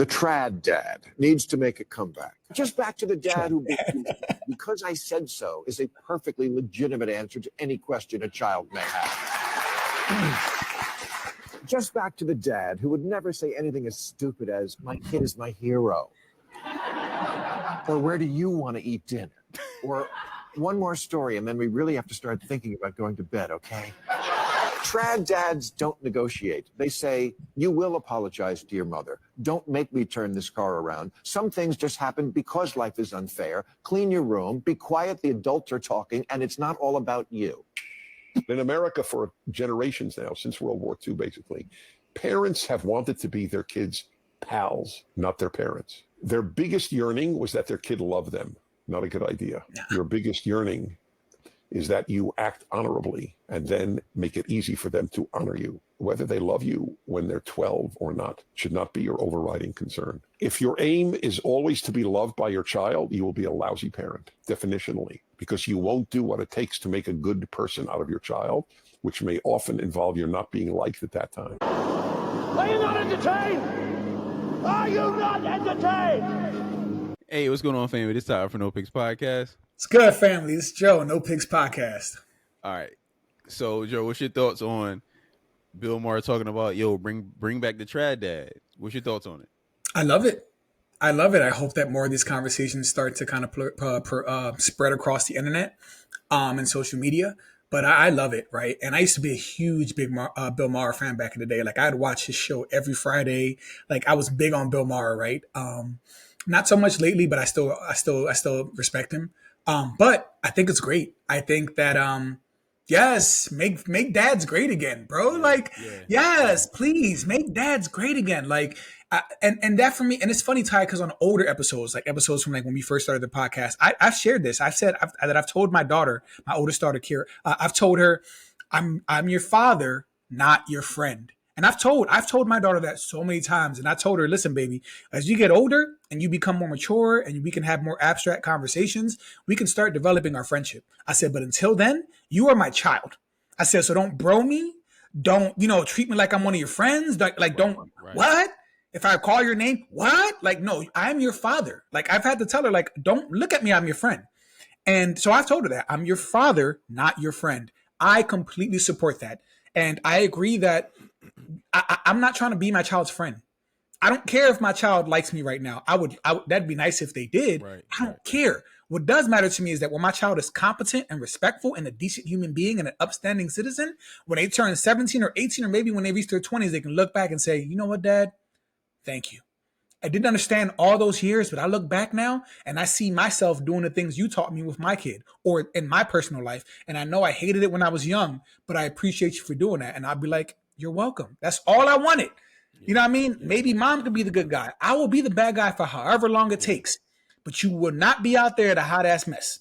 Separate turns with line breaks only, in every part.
The trad dad needs to make a comeback. Just back to the dad who, because I said so, is a perfectly legitimate answer to any question a child may have. Just back to the dad who would never say anything as stupid as, my kid is my hero. Or where do you want to eat dinner? Or one more story, and then we really have to start thinking about going to bed, okay? Trad dads don't negotiate. They say, you will apologize to your mother. Don't make me turn this car around. Some things just happen because life is unfair. Clean your room. Be quiet. The adults are talking, and it's not all about you.
In America for generations now, since World War II, basically, parents have wanted to be their kids' pals, not their parents. Their biggest yearning was that their kid loved them. Not a good idea. Your biggest yearning is that you act honorably and then make it easy for them to honor you. Whether they love you when they're 12 or not should not be your overriding concern. If your aim is always to be loved by your child, you will be a lousy parent, definitionally, because you won't do what it takes to make a good person out of your child, which may often involve you not being liked at that time.
Are you not entertained? Are you not entertained?
Hey, what's going on, family? This is Tyler from No Picks Podcast.
It's good, family. It's Joe, No Pigs Podcast.
All right. So, Joe, what's your thoughts on Bill Maher talking about, bring back the trad dad? What's your thoughts on it?
I love it. I love it. I hope that more of these conversations start to kind of spread across the internet and social media. But I love it, right? And I used to be a huge, big Bill Maher fan back in the day. Like, I'd watch his show every Friday. Like, I was big on Bill Maher, right? Not so much lately, but I still respect him. But I think it's great. I think that yes, make dads great again, bro. Like, yes, please make dads great again. Like, and that for me, and it's funny, Ty, because on older episodes, like episodes from like when we first started the podcast, I've shared this. I've said that I've told my daughter, my oldest daughter, Kira, I've told her, I'm your father, not your friend. And I've told my daughter that so many times. And I told her, listen, baby, as you get older and you become more mature and we can have more abstract conversations, we can start developing our friendship. I said, but until then, you are my child. I said, so don't bro me. Don't, treat me like I'm one of your friends. Don't. What? If I call your name, what? Like, no, I'm your father. Like, I've had to tell her, like, don't look at me. I'm your friend. And so I've told her that I'm your father, not your friend. I completely support that. And I agree that I'm not trying to be my child's friend. I don't care if my child likes me right now. I would that'd be nice if they did. Right, I don't care. What does matter to me is that when my child is competent and respectful and a decent human being and an upstanding citizen, when they turn 17 or 18, or maybe when they reach their 20s, they can look back and say, you know what, Dad? Thank you. I didn't understand all those years, but I look back now and I see myself doing the things you taught me with my kid or in my personal life. And I know I hated it when I was young, but I appreciate you for doing that. And I'll be like, you're welcome. That's all I wanted. You know what I mean? Maybe mom could be the good guy. I will be the bad guy for however long it takes, but you will not be out there at a hot ass mess.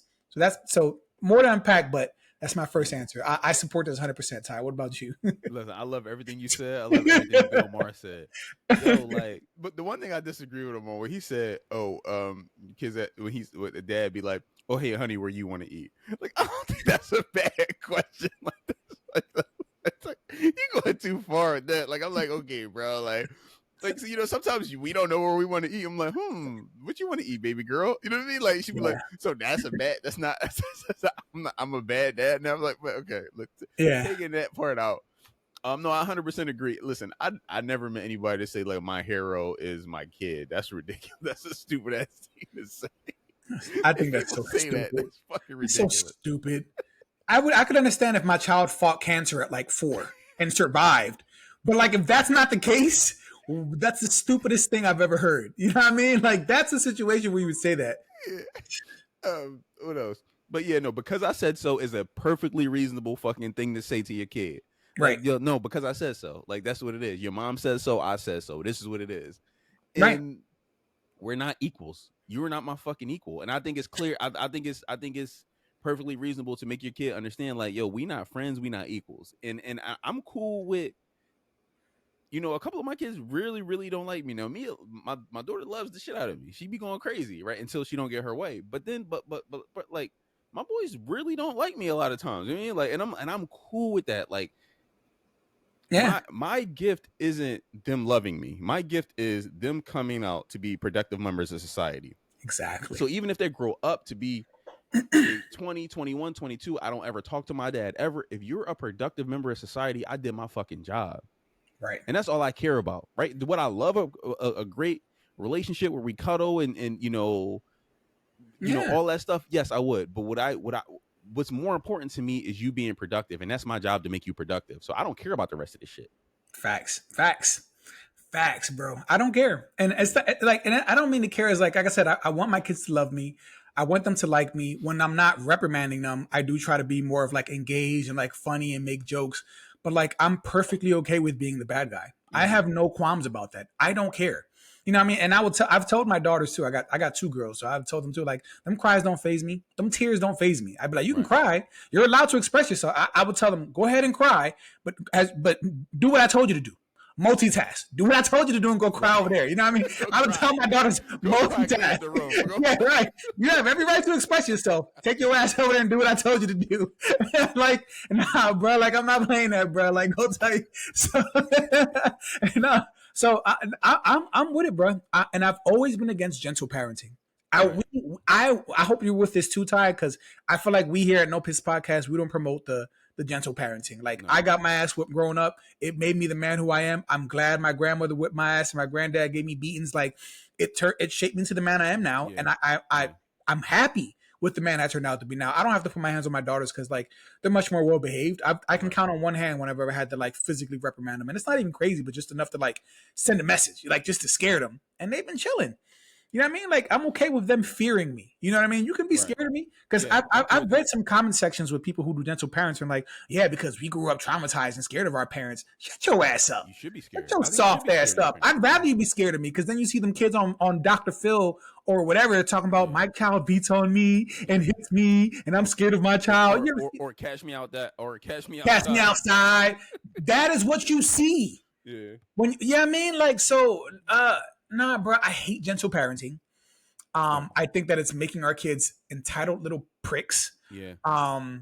So more to unpack, but that's my first answer. I support this 100%. Ty, what about you?
Listen, I love everything you said. I love everything Bill Maher said. But the one thing I disagree with him on, where he said, kids when the dad be like, oh, hey, honey, where you want to eat? Like, I don't think that's a bad question. Like, you going too far with that. Like, I'm like, okay, bro. Like, so, sometimes we don't know where we want to eat. I'm like, what you want to eat, baby girl? You know what I mean? Like, she'd be like, so that's a bad, that's not, I'm a bad dad. Now I'm like, but okay, look, taking that part out. No, I 100% agree. Listen, I never met anybody to say, like, my hero is my kid. That's ridiculous. That's a stupid ass thing to say.
I think that's so stupid.
That's fucking ridiculous.
It's so stupid. I could understand if my child fought cancer at like 4 and survived. But like, if that's not the case, that's the stupidest thing I've ever heard. You know what I mean? Like, that's a situation where you would say that.
Yeah. What else? But yeah, no, because I said so is a perfectly reasonable fucking thing to say to your kid.
Right.
Like, no, because I said so. Like, that's what it is. Your mom says so, I said so. This is what it is. And
right.
We're not equals. You are not my fucking equal. And I think it's clear. I think it's perfectly reasonable to make your kid understand, like, yo, we not friends, we not equals. And I'm cool with, a couple of my kids really, really don't like me. Now, my daughter loves the shit out of me. She be going crazy, right, until she don't get her way. But then, but like, my boys really don't like me a lot of times. I mean, like, and I'm cool with that. Like,
Yeah,
My gift isn't them loving me. My gift is them coming out to be productive members of society.
exactly.
So even if they grow up to be age 20, 21, 22, I don't ever talk to my dad ever. If you're a productive member of society, I did my fucking job.
Right.
And that's all I care about, right? What I love a great relationship where we cuddle and
Yeah.
all that stuff. Yes, I would. But what's more important to me is you being productive, and that's my job to make you productive. So I don't care about the rest of this shit.
Facts. Facts. Facts, bro. I don't care. And it's like, and I don't mean to care as like I said, I want my kids to love me. I want them to like me. When I'm not reprimanding them, I do try to be more of like engaged and like funny and make jokes. But like, I'm perfectly okay with being the bad guy. I have no qualms about that. I don't care. You know what I mean? And I've told my daughters too. I got two girls, so I've told them too. Like, them cries don't phase me. Them tears don't phase me. I'd be like, you can cry. You're allowed to express yourself. I would tell them, go ahead and cry, but do what I told you to do. Multitask. Do what I told you to do and go cry over there. You know what I mean? I would tell my daughters multitask. Yeah, right. You have every right to express yourself. Take your ass over there and do what I told you to do. Like, nah, bro. Like, I'm not playing that, bro. Like, go tell you. So, I'm with it, bro. And I've always been against gentle parenting. I hope you're with this too, Ty, because I feel like we here at No Piss Podcast, we don't promote the gentle parenting. Like, I got my ass whipped growing up. It made me the man who I am. I'm glad my grandmother whipped my ass and my granddad gave me beatings. Like, it shaped me into the man I am now. Yeah. And I'm happy with the man I turned out to be now. I don't have to put my hands on my daughters because like they're much more well behaved. I can count on one hand when I've ever had to like physically reprimand them. And it's not even crazy, but just enough to like send a message, like just to scare them. And they've been chilling. You know what I mean? Like, I'm okay with them fearing me. You know what I mean? You can be scared of me because I've read some comment sections with people who do gentle parenting, like, yeah, because we grew up traumatized and scared of our parents. Shut your ass up.
You should be scared.
Shut your soft ass up. I'd rather you be scared of me because then you see them kids on Dr. Phil or whatever talking about my child beats on me and hits me and I'm scared of my child.
Or cash me out cash me
outside. That is what you see.
Yeah.
I mean? Like, so, nah, bro, I hate gentle parenting. I think that it's making our kids entitled little pricks.
Yeah.
I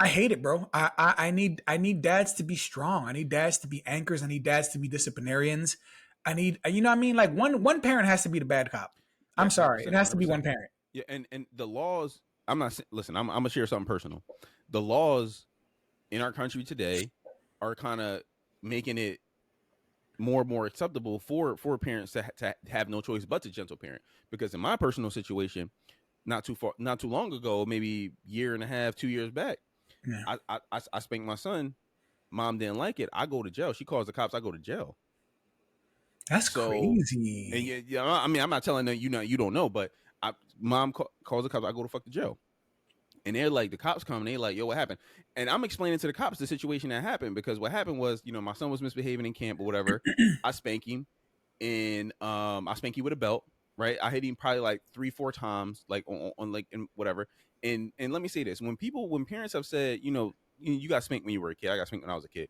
hate it, bro. I need dads to be strong. I need dads to be anchors. I need dads to be disciplinarians. I need, you know what I mean? Like, one parent has to be the bad cop. I'm sorry. It has to be 100%. One parent.
Yeah, and the laws, I'm gonna share something personal. The laws in our country today are kind of making it more and more acceptable for parents to have no choice but to gentle parent. Because in my personal situation, not too long ago, maybe year and a half, 2 years back, I spanked my son. Mom didn't like it. I go to jail. She calls the cops. I go to jail.
That's crazy.
And yeah, I mean, I'm not telling her you don't know, but mom calls the cops. I go to fuck the jail. And they're like, the cops come and they're like, yo, what happened? And I'm explaining to the cops the situation that happened, because what happened was, my son was misbehaving in camp or whatever. I spank him, and I spank him with a belt, right? I hit him probably like 3-4 times, like on like and whatever. And let me say this: when parents have said, you got spanked when you were a kid, I got spanked when I was a kid.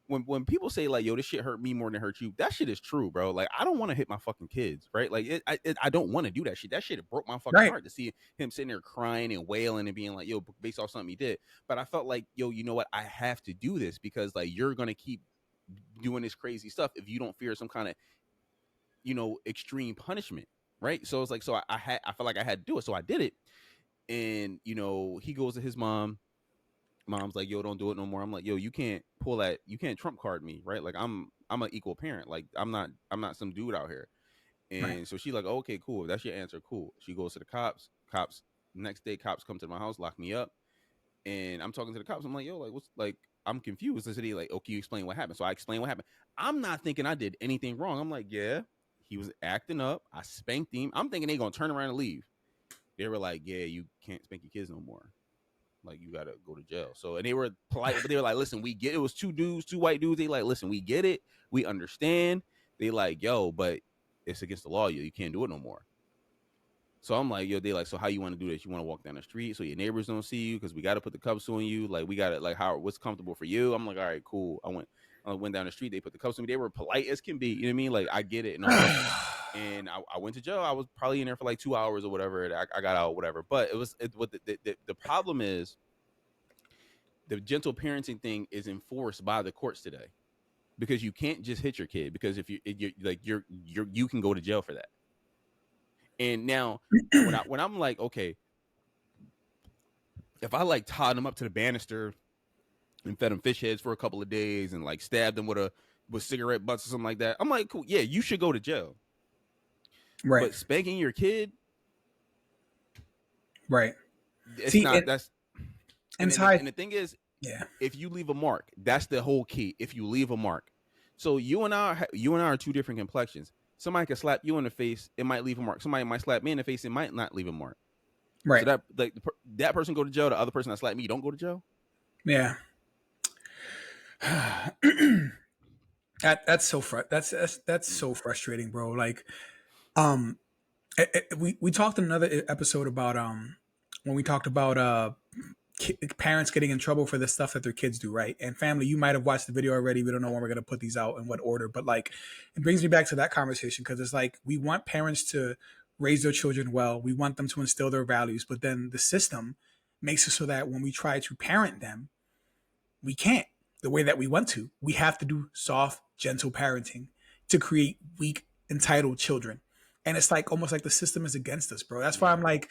When people say like, yo, this shit hurt me more than it hurt you, that shit is true, bro. Like, I don't want to hit my fucking kids, right? Like, I don't want to do that shit. That shit broke my fucking heart to see him sitting there crying and wailing and being like, yo, based off something he did. But I felt like, yo, you know what? I have to do this because like, you're gonna keep doing this crazy stuff if you don't fear some kind of, extreme punishment, right? So it's like, so I felt like I had to do it, so I did it. And he goes to his mom. Mom's like, yo, don't do it no more. I'm like, yo, you can't pull that. You can't trump card me, right? Like, I'm an equal parent. Like, I'm not some dude out here. And so she's like, oh, okay, cool. If that's your answer, cool. She goes to the cops. Next day, cops come to my house, lock me up. And I'm talking to the cops. I'm like, yo, like, what's, like, I'm confused. They said, like, oh, can you explain what happened? So I explained what happened. I'm not thinking I did anything wrong. I'm like, yeah, he was acting up. I spanked him. I'm thinking they going to turn around and leave. They were like, yeah, you can't spank your kids no more. Like, you gotta go to jail. So, and they were polite, but they were like, listen, we get it. It was two white dudes. They like, listen, we get it. We understand. They like, yo, but it's against the law. You can't do it no more. So I'm like, yo, they like, so how you want to do this? You want to walk down the street so your neighbors don't see you? Because we got to put the cuffs on you. Like, we got to, like, what's comfortable for you? I'm like, all right, cool. I went down the street. They put the cuffs on me. They were polite as can be. You know what I mean? Like, I get it. And all that. And I went to jail. I was probably in there for like 2 hours or whatever. I got out, whatever. But what the problem is, the gentle parenting thing is enforced by the courts today, because you can't just hit your kid, because if you can go to jail for that. And now when I'm like, okay, if I like tied them up to the banister and fed them fish heads for a couple of days and like stabbed them with cigarette butts or something like that, I'm like, cool, yeah, you should go to jail.
Right.
But spanking your kid,
right.
it's
See,
not. That's
and
the thing is,
yeah,
if you leave a mark, that's the whole key. If you leave a mark, so you and I are two different complexions. Somebody can slap you in the face, it might leave a mark. Somebody might slap me in the face, it might not leave a mark.
right.
So that person go to jail. The other person that slapped me don't go to jail.
Yeah. That's so so frustrating, bro. Like, we talked in another episode about when we talked about parents getting in trouble for the stuff that their kids do, right? And family, you might have watched the video already. We don't know when we're going to put these out in what order, but like, it brings me back to that conversation, because it's like, we want parents to raise their children well. We want them to instill their values, but then the system makes it so that when we try to parent them, we can't the way that we want to. We have to do soft, gentle parenting to create weak, entitled children. And it's like almost like the system is against us, bro. That's why I'm like,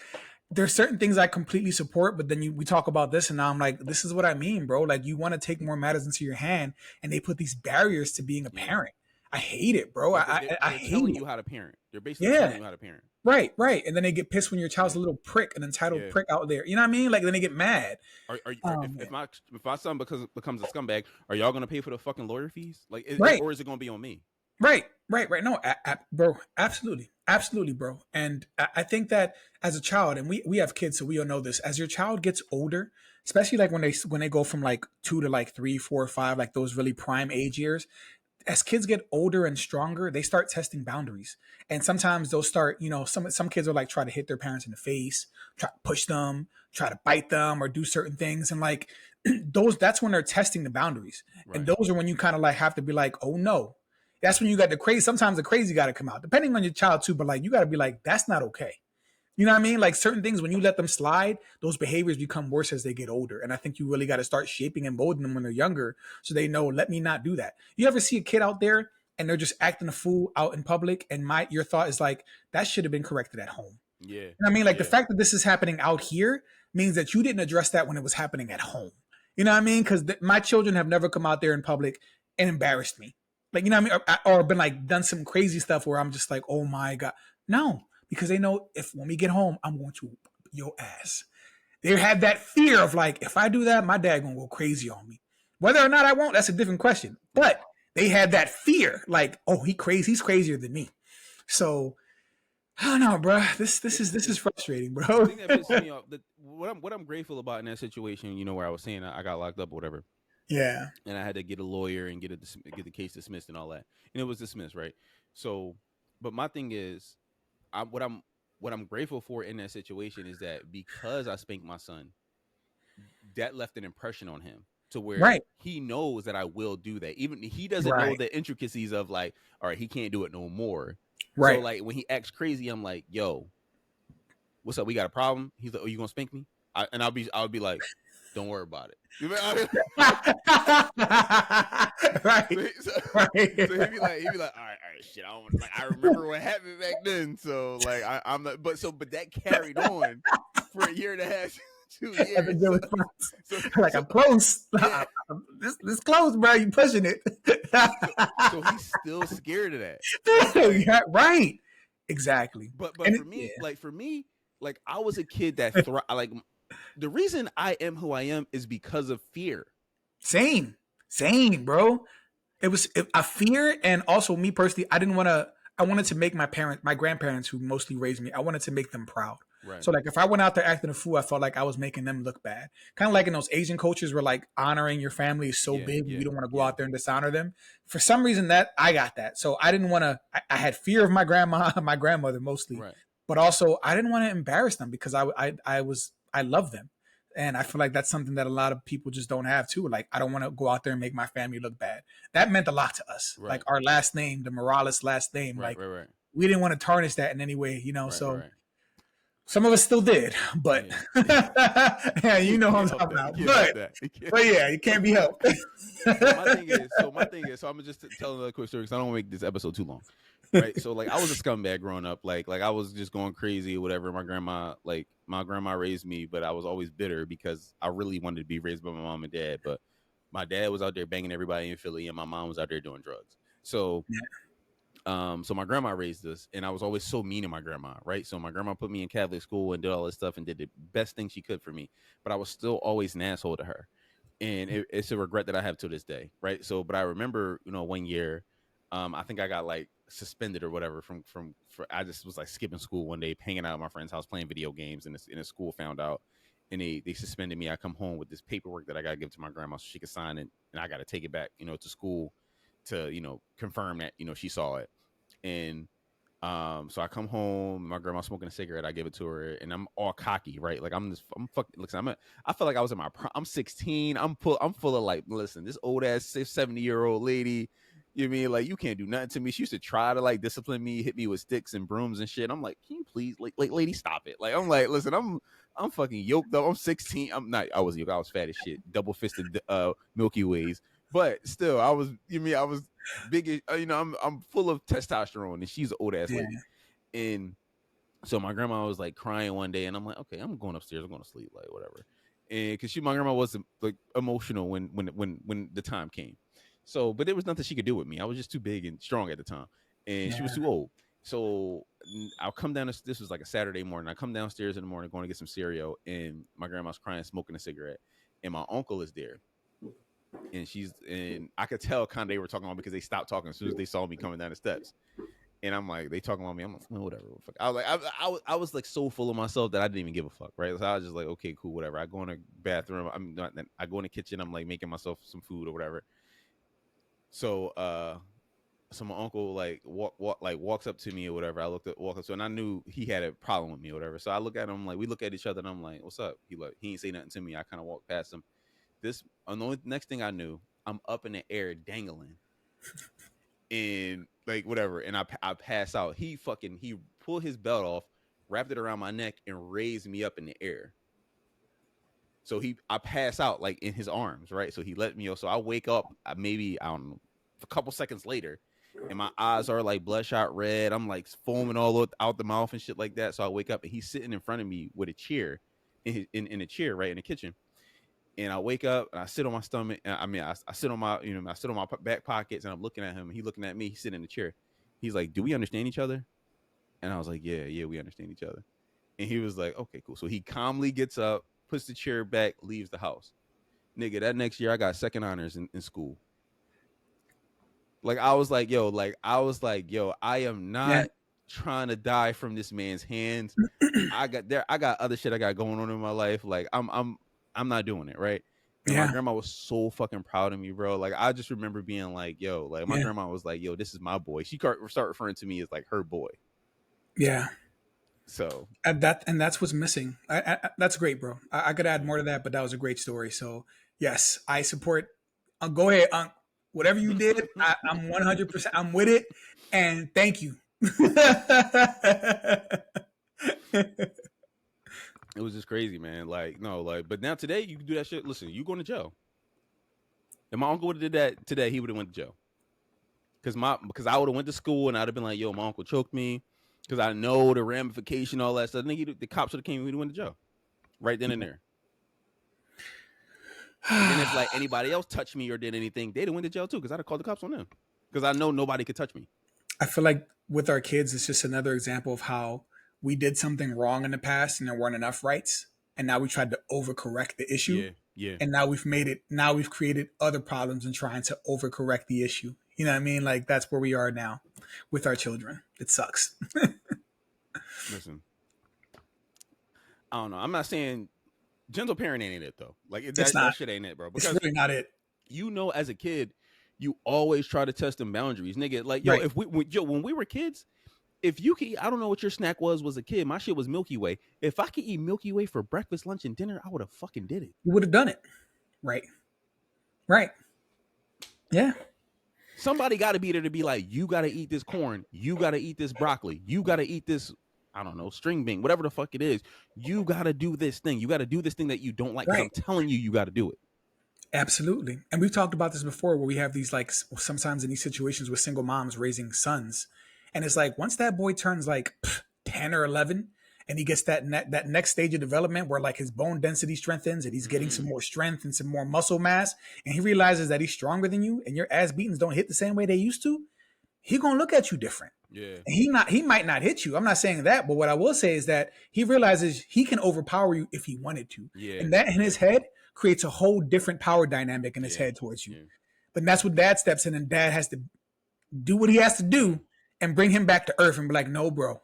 there's certain things I completely support, but then we talk about this, and now I'm like, this is what I mean, bro. Like, you want to take more matters into your hand, and they put these barriers to being a parent. I hate it, bro.
They're
hate
telling
it.
you how to parent. They're basically telling you how to parent.
Right. And then they get pissed when your child's a little prick, an entitled prick out there. You know what I mean? Like, then they get mad.
If my son becomes a scumbag, are y'all gonna pay for the fucking lawyer fees? Like, or is it gonna be on me?
Right. No, bro, absolutely, bro. And I think that as a child, and we have kids, so we all know this. As your child gets older, especially like when they go from like 2 to like 3, 4, 5, like those really prime age years. As kids get older and stronger, they start testing boundaries. And sometimes they'll start, some kids will like try to hit their parents in the face, try to push them, try to bite them, or do certain things. And like that's when they're testing the boundaries. Right. And those are when you kind of like have to be like, oh no. That's when you got the crazy. Sometimes the crazy got to come out, depending on your child too. But like, you got to be like, that's not okay. You know what I mean? Like, certain things, when you let them slide, those behaviors become worse as they get older. And I think you really got to start shaping and molding them when they're younger, so they know, let me not do that. You ever see a kid out there and they're just acting a fool out in public, and your thought is like, that should have been corrected at home. Yeah. You know what I mean? Like, the fact that this is happening out here means that you didn't address that when it was happening at home. You know what I mean? Because my children have never come out there in public and embarrassed me. Like, you know what I mean? Or been like, done some crazy stuff where I'm just like, oh my God. No, because they know when we get home, I'm going to whip your ass. They have that fear of like, if I do that, my dad going to go crazy on me. Whether or not I won't, that's a different question. But they had that fear, like, oh, he's crazier than me. So, I don't know, bro. This is frustrating, bro.
The thing that pisses me off, what I'm grateful about in that situation, where I was saying I got locked up or whatever.
Yeah.
And I had to get a lawyer and get the case dismissed and all that. And it was dismissed, right? So, but my thing is, what I'm grateful for in that situation is that because I spanked my son, that left an impression on him to where he knows that I will do that. Even he doesn't know the intricacies of like, all right, he can't do it no more. Right. So like when he acts crazy, I'm like, yo, what's up? We got a problem? He's like, oh, you gonna spank me? I'll be like, don't worry about it.
Right.
So he'd be like, all right, shit. I remember what happened back then. So like, I'm not. But that carried on for a year and a half, 2 years.
Like, I'm close. Yeah. This close, bro. You pushing it.
So he's still scared of that.
Yeah, right. Exactly.
But for me, I was a kid that like. The reason I am who I am is because of fear.
Same, bro. It was a fear, and also me personally, I wanted to make my grandparents who mostly raised me, I wanted to make them proud. Right. So like, if I went out there acting a fool, I felt like I was making them look bad. Kind of like in those Asian cultures where like honoring your family is so big, you don't want to go out there and dishonor them. For some reason I got that. So I didn't want to, I had fear of my grandmother mostly, but also I didn't want to embarrass them because I love them. And I feel like that's something that a lot of people just don't have too. Like, I don't want to go out there and make my family look bad. That meant a lot to us. Right. Like, our last name, the Morales last name, we didn't want to tarnish that in any way, so. Right. Some of us still did, but yeah, you know what I'm talking about. But yeah, you can't be helped.
So my thing is, so I'm gonna just tell another quick story because I don't want to make this episode too long, right? So like I was a scumbag growing up, like I was just going crazy or whatever. My grandma raised me, but I was always bitter because I really wanted to be raised by my mom and dad, but my dad was out there banging everybody in Philly, and my mom was out there doing drugs. So so my grandma raised us, and I was always so mean to my grandma, right? So my grandma put me in Catholic school and did all this stuff and did the best thing she could for me, but I was still always an asshole to her, and it's a regret that I have to this day, right? So, but I remember, one year, I think I got like suspended or whatever for I just was like skipping school one day, hanging out at my friend's house playing video games, and the school found out, and they suspended me. I come home with this paperwork that I got to give to my grandma so she could sign it, and I got to take it back, to school to confirm that she saw it. And so I come home, my grandma smoking a cigarette, I give it to her, and I'm all cocky, right? Like I'm fucking listen, I feel like I was in my I'm 16, I'm full of like, listen, this old ass 70-year-old lady, you know what I mean, like you can't do nothing to me. She used to try to like discipline me, hit me with sticks and brooms and shit. I'm like, can you please, like lady, stop it? Like I'm like, listen, I'm fucking yoked up. I'm 16. I was yoked. I was fat as shit, double fisted Milky Ways. But still, I was big. I'm full of testosterone, and she's an old ass lady. And so my grandma was like crying one day, and I'm like, okay, I'm going upstairs. I'm going to sleep, like whatever. And because my grandma wasn't like emotional when the time came. So, but there was nothing she could do with me. I was just too big and strong at the time, and she was too old. So I'll come down. This was like a Saturday morning. I come downstairs in the morning, going to get some cereal, and my grandma's crying, smoking a cigarette, and my uncle is there. And I could tell kind of they were talking about me because they stopped talking as soon as they saw me coming down the steps. And I'm like, they talking about me. I'm like, well, whatever. Fuck. I was like, I was like so full of myself that I didn't even give a fuck, right? So I was just like, okay, cool, whatever. I go in the bathroom. I go in the kitchen. I'm like making myself some food or whatever. So so my uncle like walks up to me or whatever. I walk up to, and I knew he had a problem with me or whatever. So I look at him, like we look at each other, and I'm like, what's up? He ain't say nothing to me. I kind of walked past him. The next thing I knew, I'm up in the air dangling, and like whatever, and I pass out. He pulled his belt off, wrapped it around my neck, and raised me up in the air. So I pass out like in his arms, right? So he let me. So I wake up maybe I don't know a couple seconds later, and my eyes are like bloodshot red. I'm like foaming all out the mouth and shit like that. So I wake up, and he's sitting in front of me with a chair in a chair right in the kitchen. And I wake up and I sit on my stomach. I sit on my, I sit on my back pockets, and I'm looking at him. And he's looking at me. He's sitting in the chair. He's like, "Do we understand each other?" And I was like, "Yeah, we understand each other." And he was like, "Okay, cool." So he calmly gets up, puts the chair back, leaves the house. Nigga, that next year I got second honors in school. Like I was like, yo, I am not trying to die from this man's hands. I got other shit I got going on in my life. Like I'm not doing it, right? And my grandma was so fucking proud of me, bro. Like I just remember being like, yo, like my grandma was like, yo, this is my boy. She started referring to me as like her boy.
Yeah.
So
and that's what's missing. That's great, bro. I could add more to that, but that was a great story. So yes, I support. Go ahead, whatever you did. I'm 100%. I'm with it, and thank you.
It was just crazy, man. Like, no, like, but now today you can do that shit. Listen, you going to jail. If my uncle would have did that today, he would have went to jail. Because I would have went to school and I'd have been like, yo, my uncle choked me. Because I know the ramification, all that stuff. I think the cops would have came and we'd have went to jail. Right then and there. And then if like anybody else touched me or did anything, they'd have went to jail too. Because I'd have called the cops on them. Because I know nobody could touch me.
I feel like with our kids, it's just another example of how we did something wrong in the past and there weren't enough rights. And now we tried to overcorrect the issue.
Yeah.
And now we've created other problems in trying to overcorrect the issue. You know what I mean? Like that's where we are now with our children. It sucks.
Listen, I don't know. I'm not saying gentle parenting ain't it though. Like that shit ain't it, bro.
Because it's really not it.
As a kid, you always try to test them boundaries, nigga. Like, yo, right. When we were kids, if you could eat, I don't know what your snack was a kid. My shit was Milky Way. If I could eat Milky Way for breakfast, lunch, and dinner, I would have fucking did it.
You would have done it. Right. Yeah.
Somebody got to be there to be like, you got to eat this corn. You got to eat this broccoli. You got to eat this I don't know, string bean, whatever the fuck it is. You got to do this thing. You got to do this thing that you don't like. Because I'm
Right.
telling you, you got to do it.
Absolutely. And we've talked about this before where we have these like sometimes in these situations with single moms raising sons. And it's like once that boy turns like 10 or 11 and he gets that next stage of development where like his bone density strengthens and he's getting some more strength and some more muscle mass and he realizes that he's stronger than you and your ass beatings don't hit the same way they used to, he going to look at you different.
Yeah.
And he might not hit you. I'm not saying that, but what I will say is that he realizes he can overpower you if he wanted to.
Yeah.
And that in his head creates a whole different power dynamic in his head towards you. But that's what dad steps in, and dad has to do what he has to do and bring him back to earth and be like, no, bro,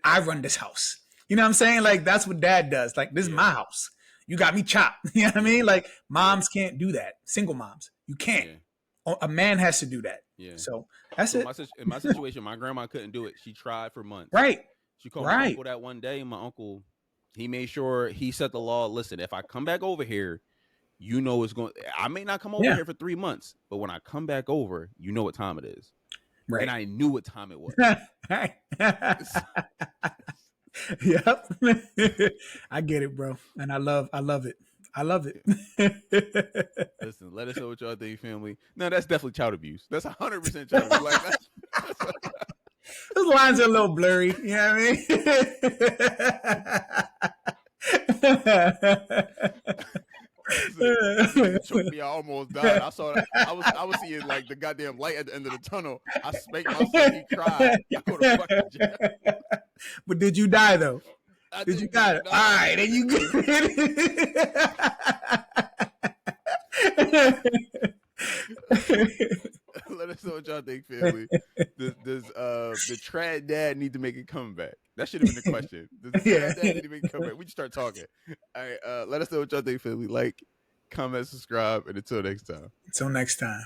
I run this house. You know what I'm saying? Like, that's what dad does. Like, this is my house. You got me chopped. You know what I mean? Like, moms can't do that. Single moms. You can't. A man has to do that.
Yeah.
So that's it.
In my situation, my grandma couldn't do it. She tried for months.
Right.
She called my uncle that one day, and my uncle, he made sure he set the law. Listen, if I come back over here, you know it's going. I may not come over here for 3 months, but when I come back over, you know what time it is.
Right.
And I knew what time it was.
Yep. I get it, bro. And I love it. I love it.
Listen, let us know what y'all think, family. No, that's definitely child abuse. That's 100% child abuse. Like,
those lines are a little blurry. You know what I mean?
Choked me, I almost died. I saw that. I was seeing like the goddamn light at the end of the tunnel. I spanked my son. He cried. I go to fucking jail.
But did you die though? Did you die? All right, then you good.
Let us know what y'all think, family. Does the trad dad need to make a comeback? That should have been the question. Does the trad dad need to make a comeback? We just start talking. All right, let us know what y'all think, family. Like, comment, subscribe, and until next time.
Until next time.